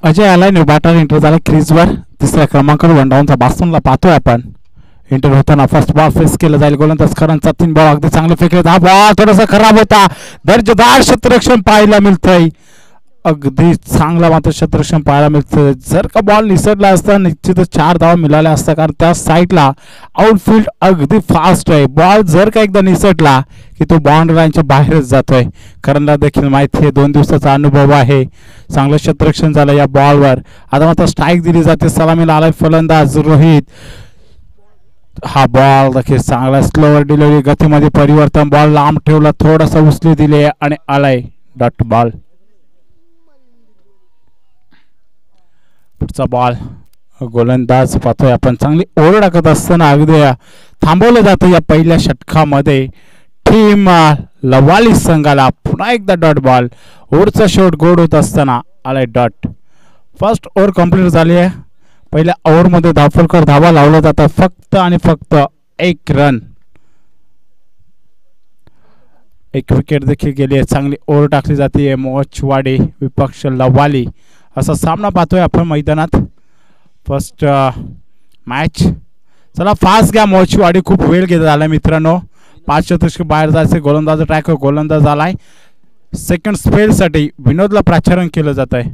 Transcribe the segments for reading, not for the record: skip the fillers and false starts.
अजय आलाय new batter enter झाला क्रीजवर तिसऱ्या क्रमांकावर वन डाऊनचा बास्तूनला पाहतोय आपण. एंटर होताना फर्स्ट बॉल फेस केला जाईल गोलंदाज करांचा 3 बॉल अगदी चांगले फेकले. हा बॉल थोडासा खराब होता. दर्जेदार क्षेत्ररक्षण पाहायला मिळतंय. अगदी चांगला मात्र क्षेत्ररक्षण पाहायला मिळतं. जर का बॉल निसटला असता निश्चितच 4 धावा मिळाल्या असता कारण त्या साईडला आउटफील्ड अगदी फास्ट आहे. बॉल जर का एकदा निसटला की तो बाउंड्री लाईनच्या बाहेरच जातोय. करणला देखील माहिती आहे 2 दिवसाचा अनुभव आहे. चांगलं क्षेत्ररक्षण झालं या बॉलवर. आता मात्र स्ट्राईक दिली जाते. सलामीला आलाय फलंदाज रोहित. हा बॉल देखील चांगला स्लोवर डिलिव्हरी गतीमध्ये परिवर्तन. बॉल लांब ठेवला थोडासा उचली दिले आणि आलाय डॉट बॉल. पुढचा बॉल गोलंदाज पाहतोय आपण चांगली ओढ टाकत असताना अगदी थांबवलं जातं या पहिल्या षटकामध्ये. टीम लवाली संघाला पुन्हा एकदा डॉट बॉल. ओव्हरचा शॉट गोड होत असताना आलाय डॉट. फर्स्ट ओव्हर कंप्लीट झाली आहे. पहिल्या ओव्हरमध्ये धावफलकर धावा लावला जातात फक्त आणि फक्त 1 रन. 1 विकेट देखील गेली आहे. चांगली ओव्हर टाकली जाते. मोचवाडी विपक्ष लवाली असा सामना पाहतोय आपण मैदानात. First match. चला फास्ट घ्या. मोचवाडी खूप वेळ घेत झाला मित्रांनो. 5 षटक बाहेर जायचे. गोलंदाज ट्रॅक गोलंदाज आलाय. सेकंड स्पेलसाठी विनोदला प्राचारण केलं जात आहे.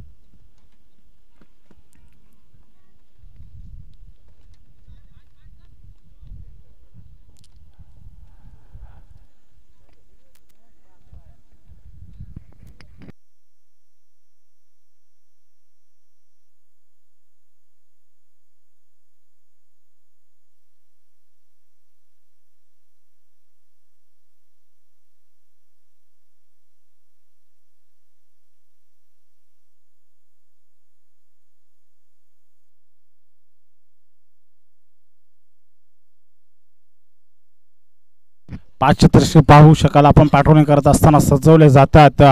पाच षटक पाहू शकाल आपण. पाठवणी करत असताना सजवले जातात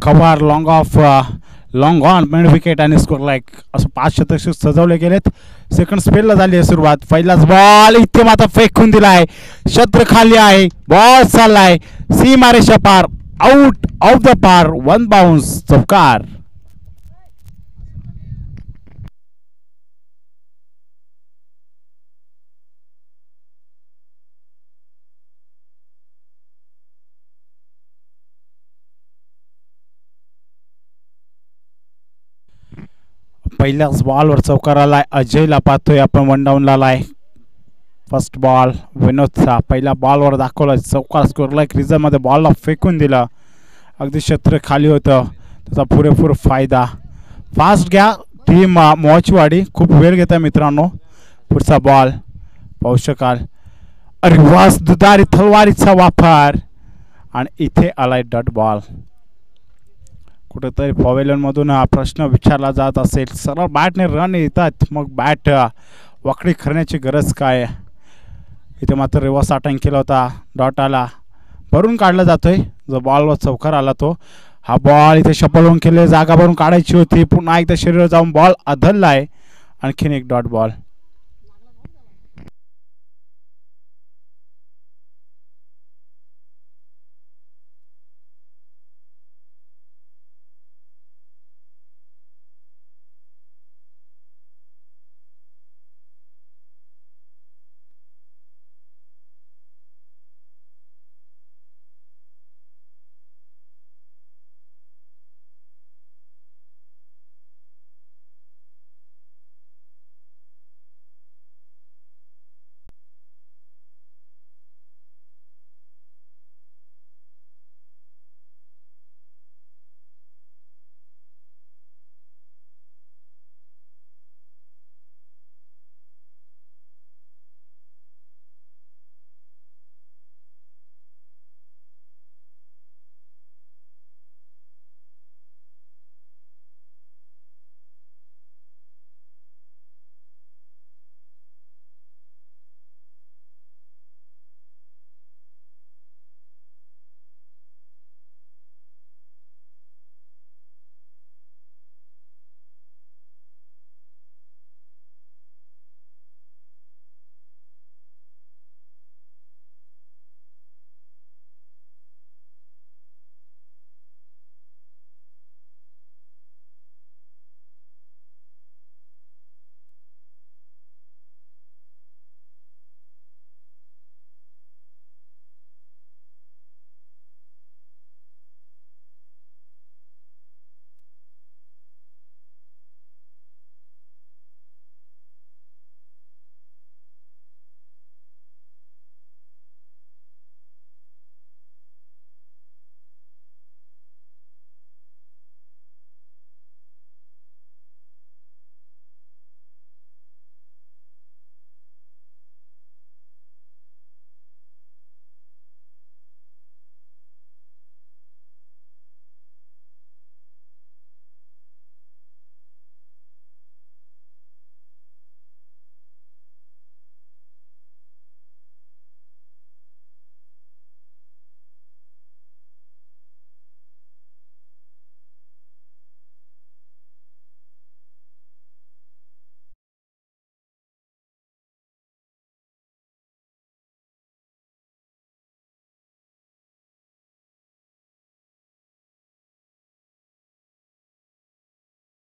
cover long of long on mid wicket आणि स्कोर लाईक असं 5 षटक सजवले गेलेत. सेकंड स्पेलला झाली आहे सुरुवात. पहिलाच बॉल इथे मात्र फेकून दिलाय. क्षेत्र खाली आहे. बॉल चाललाय सीमारेषा पार. आउट ऑफ द पार. 1 बाउन्स चौकार. पहिल्याच बॉलवर चौकार आलाय. अजयला पाहतोय आपण. 1 डाऊनला आलाय. फर्स्ट बॉल विनोदचा पहिल्या बॉलवर दाखवला चौकार. स्कोरला क्रीजमध्ये बॉलला फेकून दिला. अगदी क्षेत्र खाली होतं. त्याचा पुरेपूर फायदा. फास्ट घ्या टीम मोचवाडी खूप वेळ घेत आहे मित्रांनो. पुढचा बॉल पाहू शकाल. अरे वास दुधारी तलवारीचा वापर आणि इथे आलाय डॉट बॉल. कुठेतरी पवेलियनमधून हा प्रश्न विचारला जात असेल. सरळ बॅटने रन येतात मग बॅट वाकडी करण्याची गरज काय. इथे मात्र रिवर्स अटॅक केला होता. डॉट आला. भरून काढला जातोय. जो बॉलवर चौकार आला तो. हा बॉल इथे शपल होऊन केले. जागा भरून काढायची होती. पुन्हा एकदा शरीर जाऊन बॉल अधललाय. आणखीन एक डॉट बॉल.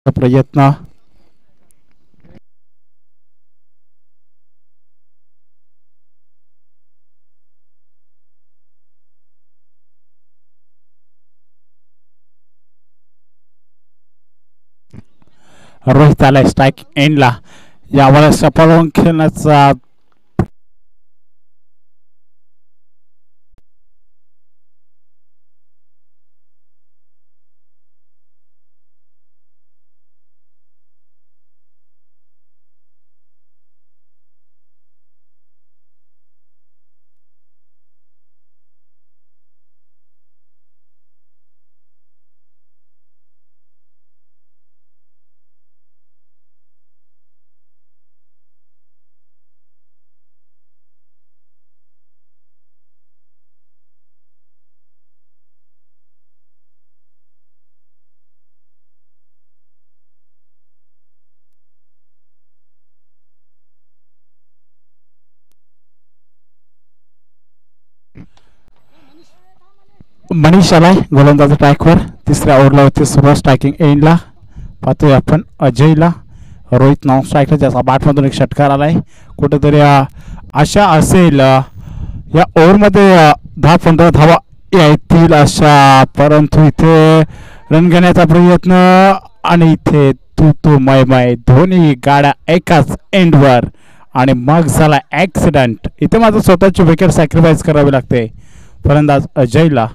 प्रयत्न रोहित आलाय स्ट्राईक एंडला यावर सफल खेळण्याचा मनीष आलाय गोलंदाज ट्रॅकवर तिसऱ्या ओव्हरला होती सुरुवात स्ट्रायकिंग एंडला पाहतोय आपण अजयला रोहित नॉन स्ट्राईकला ज्याचा बॅटमधून एक षटकार आलाय कुठेतरी आशा असेल या ओव्हरमध्ये 10-15 धावा येतील अशा परंतु इथे रन घेण्याचा प्रयत्न आणि इथे तू मय दोन्ही गाड्या एकाच एंडवर आणि मग झाला ॲक्सिडेंट इथे माझं स्वतःची विकेट सॅक्रिफाईस करावी लागते फलंदाज अजयला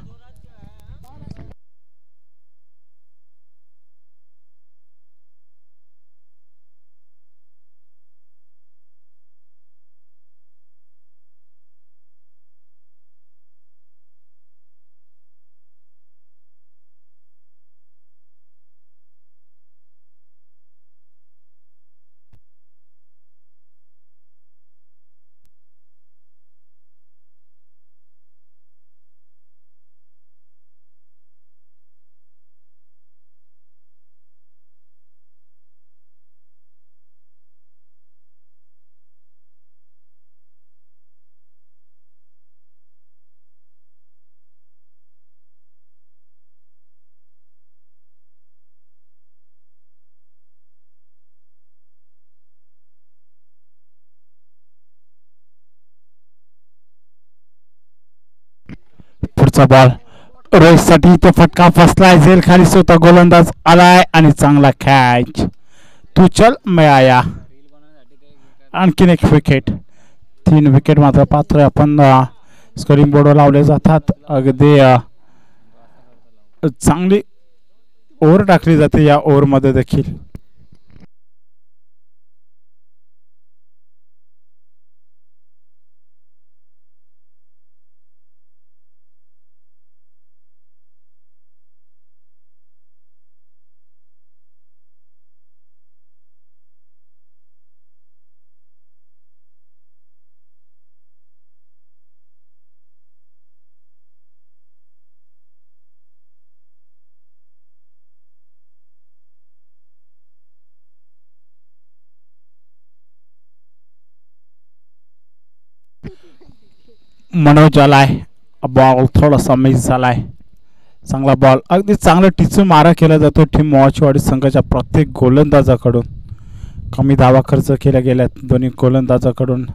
पुढचा बॉल रोहितसाठी तो फटका फसलाय झेल खाली स्वतः गोलंदाज आलाय आणि चांगला कॅच तू चल मिळाया आणखीन एक विकेट 3 विकेट मात्र पात्र आपण स्कोरिंग बोर्डवर लावले जातात अगदी चांगली ओव्हर टाकली जाते या ओव्हरमध्ये देखील मनोज आलाय बॉल थोडासा मिस झालाय चांगला बॉल अगदी चांगलं टिचून मारा केला जातो टीम मोहाचीवाडी संघाच्या प्रत्येक गोलंदाजाकडून कमी धावा खर्च केल्या गेल्यात दोन्ही गोलंदाजाकडून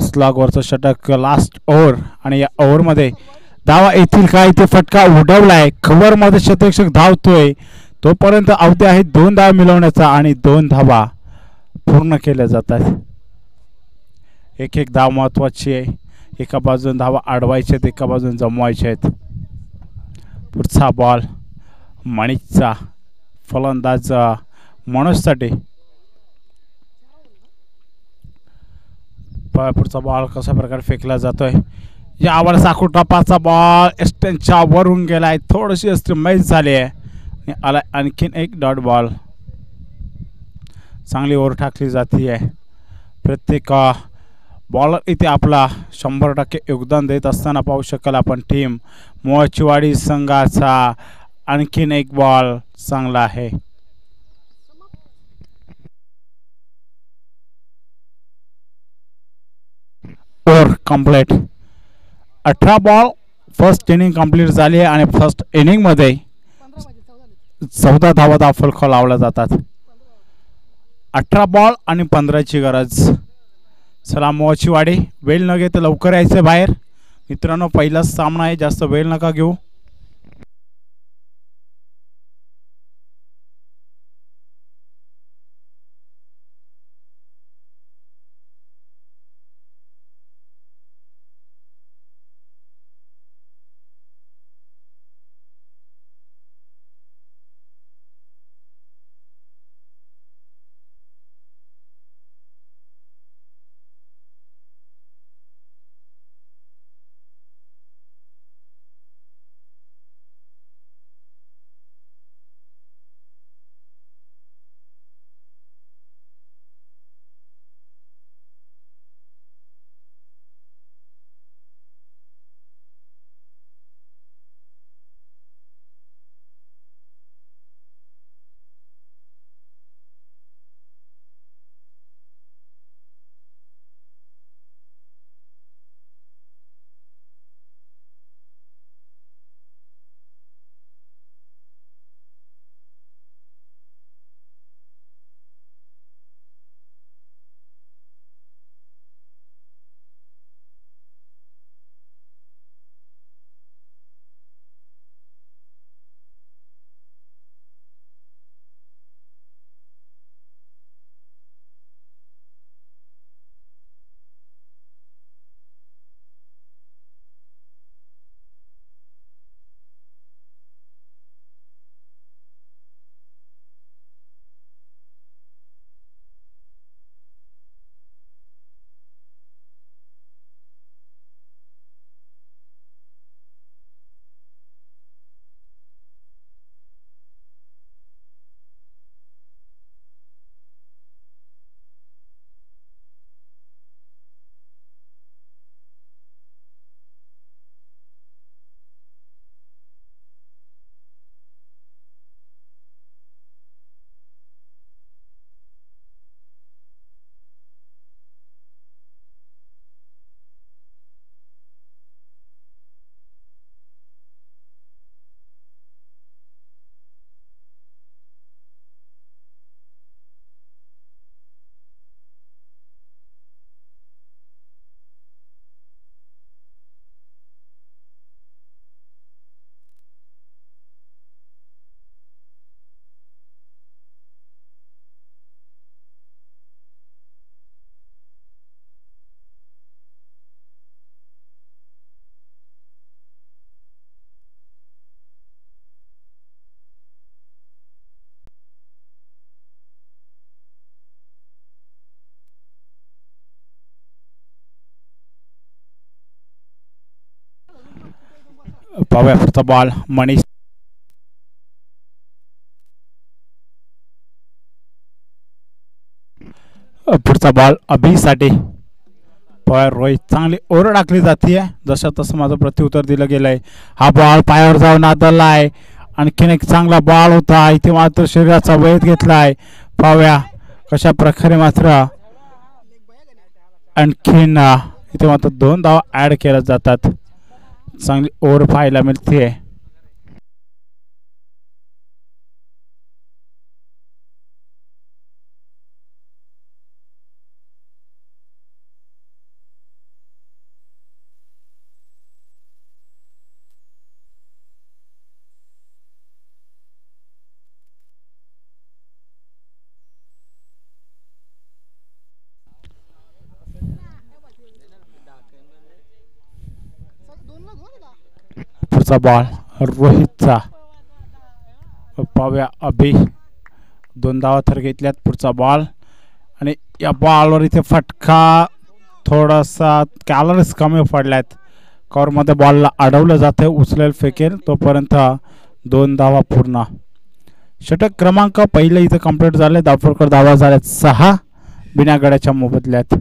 स्लॉगवरचं षटक लास्ट ओव्हर आणि या ओव्हरमध्ये धावा येतील का इथे फटका उडवलाय कव्हरमध्ये शतरक्षक धावतोय तोपर्यंत अवधी आहे 2 धावा मिळवण्याचा आणि 2 धावा पूर्ण केल्या जातात एक धाव महत्वाची आहे एका बाजून धावा अडवायचे आहेत एका बाजून जमवायचे आहेत पुढचा बॉल मणिकचा फलंदाज मनोजसाठी पुढचा बॉल कशा प्रकारे फेकला जातोय यावर साखू टपाचा बॉल एस्टनच्या वरून गेलाय थोडीशी असते मैच झाली आहे आणि आला आणखीन एक डॉट बॉल चांगली ओव्हर टाकली जाते आहे प्रत्येक बॉलर इथे आपला 100% योगदान देत असताना पाहू शकाल आपण टीम मोहाचीवाडी संघाचा आणखीन एक बॉल चांगला आहे over complete 18 ball first inning complete झाली आहे आणि फर्स्ट इनिंग मध्ये 14 धावा फलक लावल्या जातात. 18 बॉल आणि 15ची गरज. चला मोची वाडी, वेळ न घेता लवकर यायचं बाहेर मित्रांनो. पहिलाच सामना आहे, जास्त वेळ नका घेऊ. पाहूया पुढचा बॉल. मनीष पुढचा बॉल अभिसाठी. रोहित चांगली ओव्हर टाकली जाते, जसं तसं माझं प्रत्युत्तर दिलं गेलंय. हा बॉल पायावर जाऊन आदळलाय. आणखीन एक चांगला बॉल होता, इथे मात्र शरीराचा वेध घेतलाय. पाहूया कशा प्रकारे मात्र आणखीन इथे मात्र 2 धावा ऍड केल्या जातात. चांगली ओव्हर पाहायला मिळते. पुढचा बॉल रोहितचा. पाहूया अभि 2 धावा तर घेतल्यात. पुढचा बॉल आणि या बॉलवर इथे फटका, थोडासा कॅलरीज कमी पडल्यात. कव्हरमध्ये बॉलला अडवलं जाते, उचलेल फेकेल तोपर्यंत 2 धावा पूर्ण. षटक क्रमांक पहिले इथे कंप्लीट झाले. धावफलकर धावा झाल्यात 6 बिना गड्याच्या मोबदल्यात.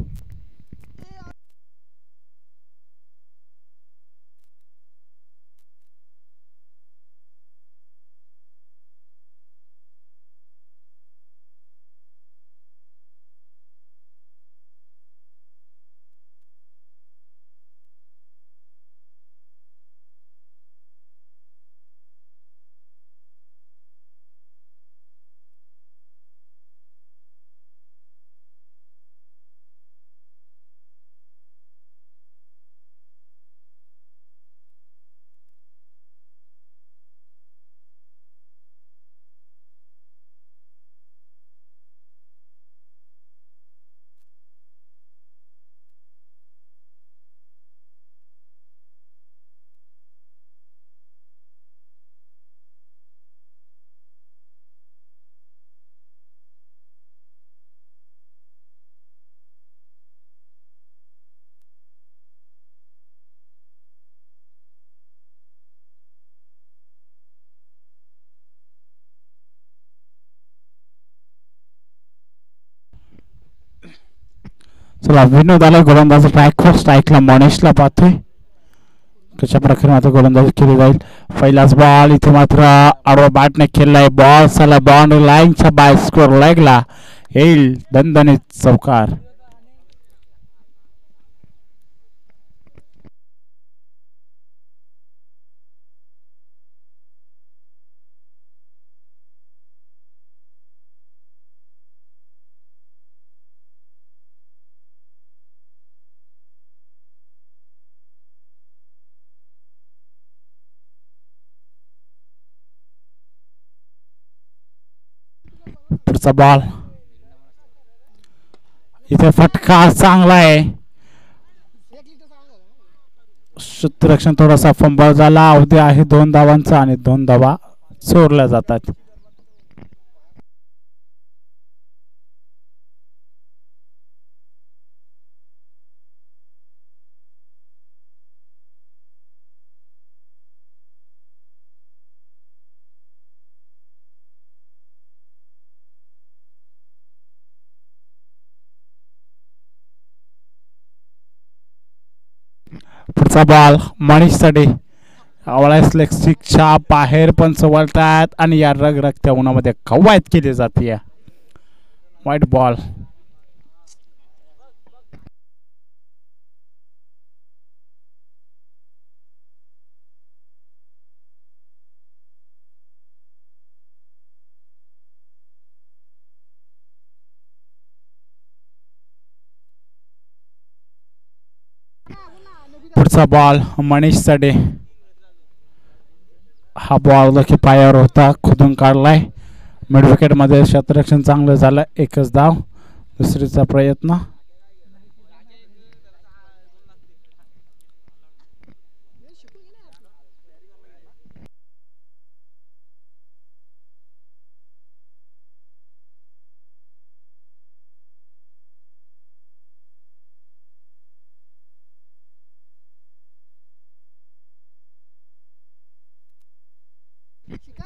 चला विनोद आला गोलंदाज स्ट्राईकवर. स्ट्राईकला मनीषला पाहतोय कशा प्रकारे मात्र गोलंदाजी केली जाईल. पहिलाच बॉल इथे मात्र आडवा बॅटने खेळलाय. बॉल साला बाउंड्री लाईनच्या बाय स्कोर लागला. येईल दणदणीत चौकार. पुढचा बॉल इथे फटका चांगला आहे. क्षेत्ररक्षण थोडासा फंबल झाला. अवधी आहे 2 धावांचा आणि 2 धावा चोरल्या जातात. पुढचा बॉल मनीष सडे. लेगच्या बाहेर पण वळतात आणि या रगरगत्या उन्हामध्ये कवायत केली जाते. वाईट बॉल. पुढचा बॉल मनीष सडे. हा बॉल देखील पायावर होता, खोदून काढलाय. मिड विकेट मध्ये क्षेत्ररक्षण चांगलं झालं. एकच धाव. दुसरीचा प्रयत्न.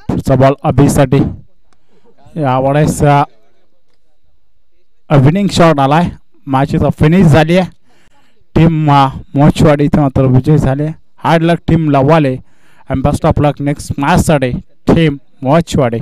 पुढचा बॉल अभिसाठी. यावेळेस विनिंग शॉट आलाय. मॅचचा फिनिश झाली आहे. टीम मोचवाडी इथे मात्र विजय झाले. Hard luck team Lavale. And best of luck next match साठी टीम मोचवाडी.